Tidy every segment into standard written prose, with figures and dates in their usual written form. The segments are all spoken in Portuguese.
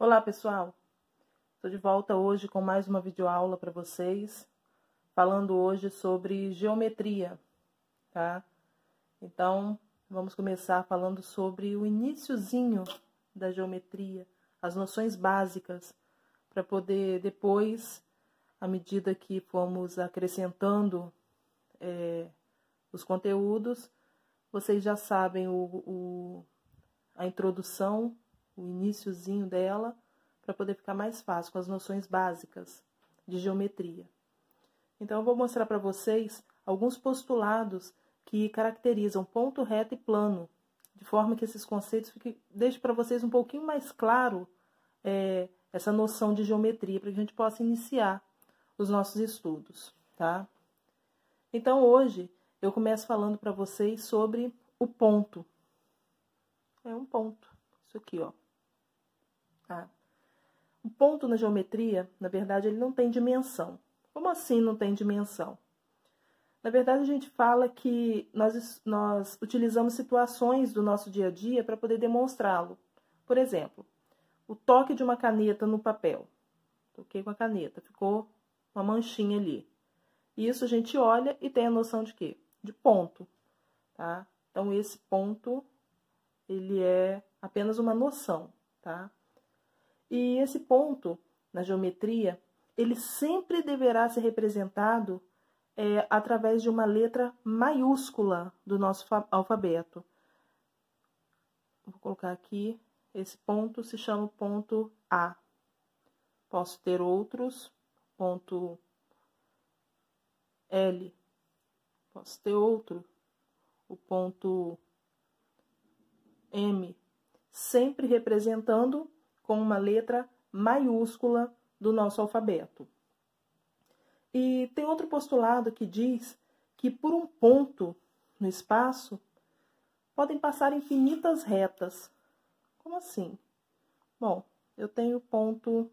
Olá, pessoal! Estou de volta hoje com mais uma videoaula para vocês, falando hoje sobre geometria, tá? Então, vamos começar falando sobre o iniciozinho da geometria, as noções básicas, para poder depois, à medida que formos acrescentando os conteúdos, vocês já sabem a introdução, o iniciozinho dela, para poder ficar mais fácil com as noções básicas de geometria. Então, eu vou mostrar para vocês alguns postulados que caracterizam ponto, reto e plano, de forma que esses conceitos deixem para vocês um pouquinho mais claro essa noção de geometria, para que a gente possa iniciar os nossos estudos, tá? Então, hoje, eu começo falando para vocês sobre o ponto. É um ponto, isso aqui, ó. Tá? O ponto na geometria, na verdade, ele não tem dimensão. Como assim não tem dimensão? Na verdade, a gente fala que nós utilizamos situações do nosso dia a dia para poder demonstrá-lo. Por exemplo, o toque de uma caneta no papel. Toquei com a caneta, ficou uma manchinha ali. Isso a gente olha e tem a noção de quê? De ponto, tá? Então, esse ponto, ele é apenas uma noção, tá? E esse ponto, na geometria, ele sempre deverá ser representado através de uma letra maiúscula do nosso alfabeto. Vou colocar aqui, esse ponto se chama ponto A. Posso ter outros, ponto L. Posso ter outro, o ponto M. Sempre representando com uma letra maiúscula do nosso alfabeto. E tem outro postulado que diz que por um ponto no espaço podem passar infinitas retas. Como assim? Bom, eu tenho o ponto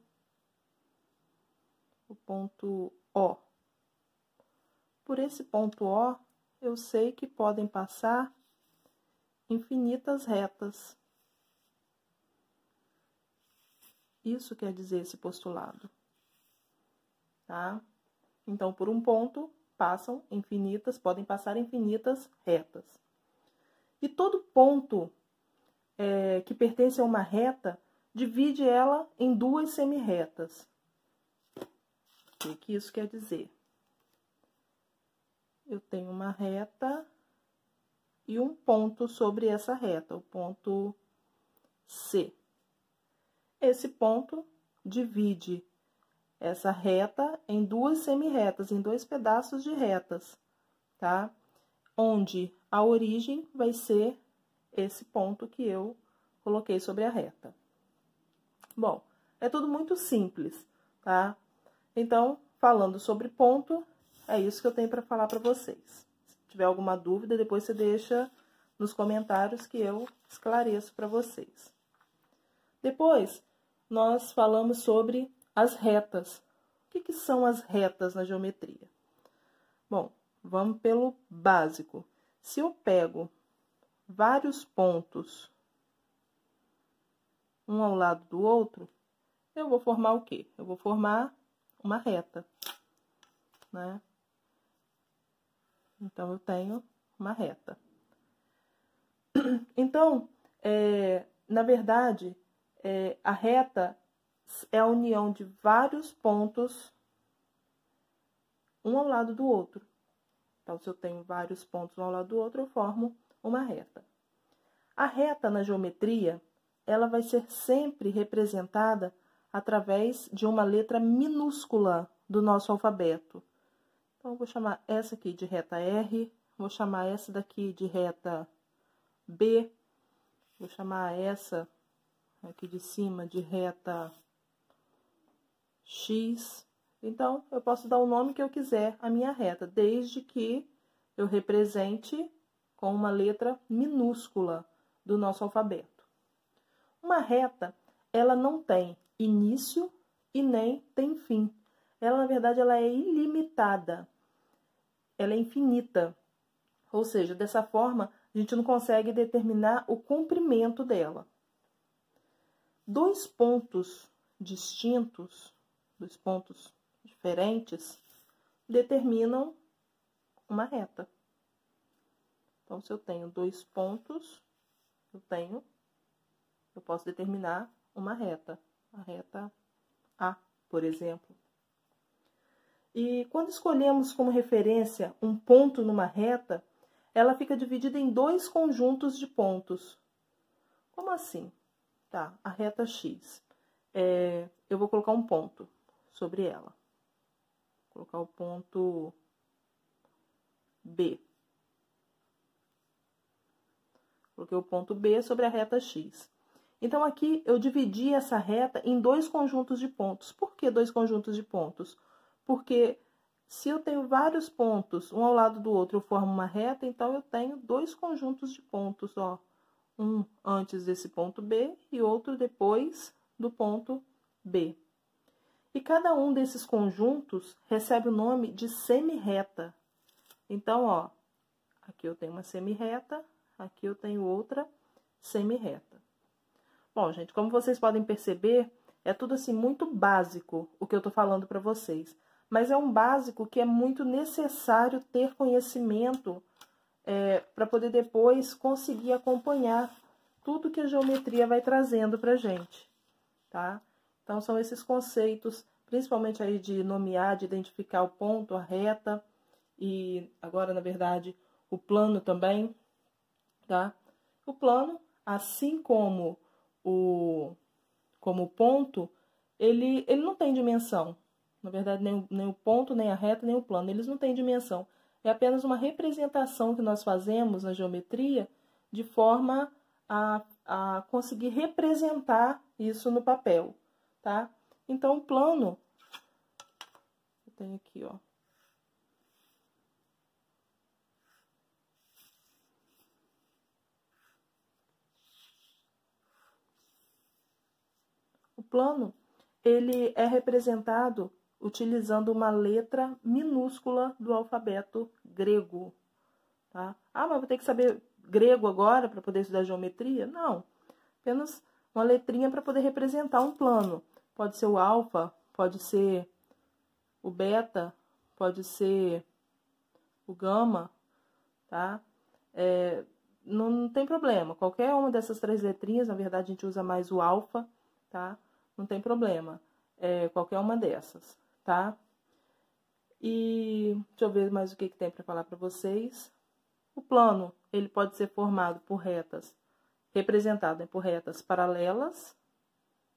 O. Por esse ponto O, eu sei que podem passar infinitas retas. Isso quer dizer esse postulado, tá? Então, por um ponto, podem passar infinitas retas. E todo ponto que pertence a uma reta, divide ela em duas semirretas. O que isso quer dizer? Eu tenho uma reta e um ponto sobre essa reta, o ponto C. Esse ponto divide essa reta em duas semirretas, em dois pedaços de retas, tá? Onde a origem vai ser esse ponto que eu coloquei sobre a reta. Bom, é tudo muito simples, tá? Então, falando sobre ponto, é isso que eu tenho para falar para vocês. Se tiver alguma dúvida, depois você deixa nos comentários que eu esclareço para vocês. Depois, nós falamos sobre as retas. O que são as retas na geometria? Bom, vamos pelo básico. Se eu pego vários pontos, um ao lado do outro, eu vou formar o quê? Eu vou formar uma reta, né? Então, eu tenho uma reta. Então, na verdade, a reta é a união de vários pontos, um ao lado do outro. Então, se eu tenho vários pontos um ao lado do outro, eu formo uma reta. A reta na geometria, ela vai ser sempre representada através de uma letra minúscula do nosso alfabeto. Então, eu vou chamar essa aqui de reta R, vou chamar essa daqui de reta B, vou chamar essa aqui de cima de reta X. Então, eu posso dar o nome que eu quiser à minha reta, desde que eu represente com uma letra minúscula do nosso alfabeto. Uma reta, ela não tem início e nem tem fim. Ela, na verdade, ela é ilimitada. Ela é infinita. Ou seja, dessa forma, a gente não consegue determinar o comprimento dela. dois pontos distintos, dois pontos diferentes, determinam uma reta. Então, se eu tenho dois pontos, eu posso determinar uma reta, a reta A, por exemplo. E quando escolhemos como referência um ponto numa reta, ela fica dividida em dois conjuntos de pontos. Como assim? Tá, a reta X. Eu vou colocar um ponto sobre ela. Vou colocar o ponto B. Coloquei o ponto B sobre a reta X. Então, aqui eu dividi essa reta em dois conjuntos de pontos. Por que dois conjuntos de pontos? Porque se eu tenho vários pontos, um ao lado do outro, eu formo uma reta, então eu tenho dois conjuntos de pontos, ó. Um antes desse ponto B e outro depois do ponto B. E cada um desses conjuntos recebe o nome de semirreta. Então, ó, aqui eu tenho uma semirreta, aqui eu tenho outra semirreta. Bom, gente, como vocês podem perceber, é tudo assim muito básico o que eu tô falando para vocês. Mas é um básico que é muito necessário ter conhecimento para poder depois conseguir acompanhar tudo que a geometria vai trazendo pra gente, tá? Então, são esses conceitos, principalmente aí de nomear, de identificar o ponto, a reta, e agora, na verdade, o plano também, tá? O plano, assim como o ponto, ele não tem dimensão. Na verdade, nem o ponto, nem a reta, nem o plano, eles não têm dimensão. É apenas uma representação que nós fazemos na geometria de forma a conseguir representar isso no papel, tá? Então, o plano, eu tenho aqui, ó. O plano, ele é representado utilizando uma letra minúscula do alfabeto grego, tá? Ah, mas vou ter que saber grego agora para poder estudar geometria? Não, apenas uma letrinha para poder representar um plano. Pode ser o alfa, pode ser o beta, pode ser o gama, tá? Não tem problema, qualquer uma dessas três letrinhas, na verdade a gente usa mais o alfa, tá? Não tem problema, qualquer uma dessas, tá? E deixa eu ver mais o que tem para falar para vocês. O plano, ele pode ser formado por retas, representado por retas paralelas,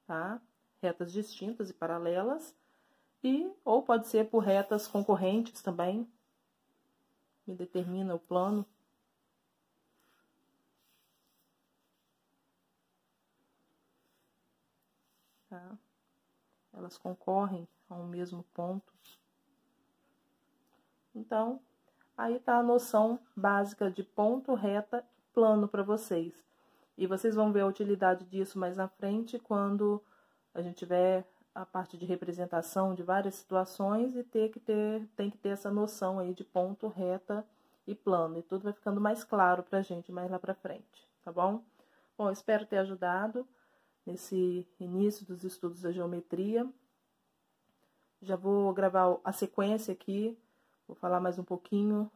tá? Retas distintas e paralelas, ou pode ser por retas concorrentes também, que determina o plano. Tá? Elas concorrem ao mesmo ponto. Então, aí tá a noção básica de ponto, reta, plano para vocês. E vocês vão ver a utilidade disso mais na frente, quando a gente tiver a parte de representação de várias situações e tem que ter essa noção aí de ponto, reta e plano. E tudo vai ficando mais claro pra gente mais lá pra frente, tá bom? Bom, espero ter ajudado nesse início dos estudos da geometria. Já vou gravar a sequência aqui, vou falar mais um pouquinho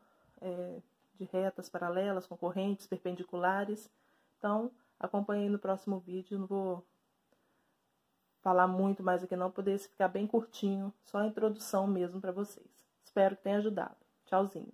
de retas paralelas, concorrentes, perpendiculares. Então, acompanhe no próximo vídeo, não vou falar muito mais aqui não, poder ficar bem curtinho, só a introdução mesmo para vocês. Espero que tenha ajudado. Tchauzinho.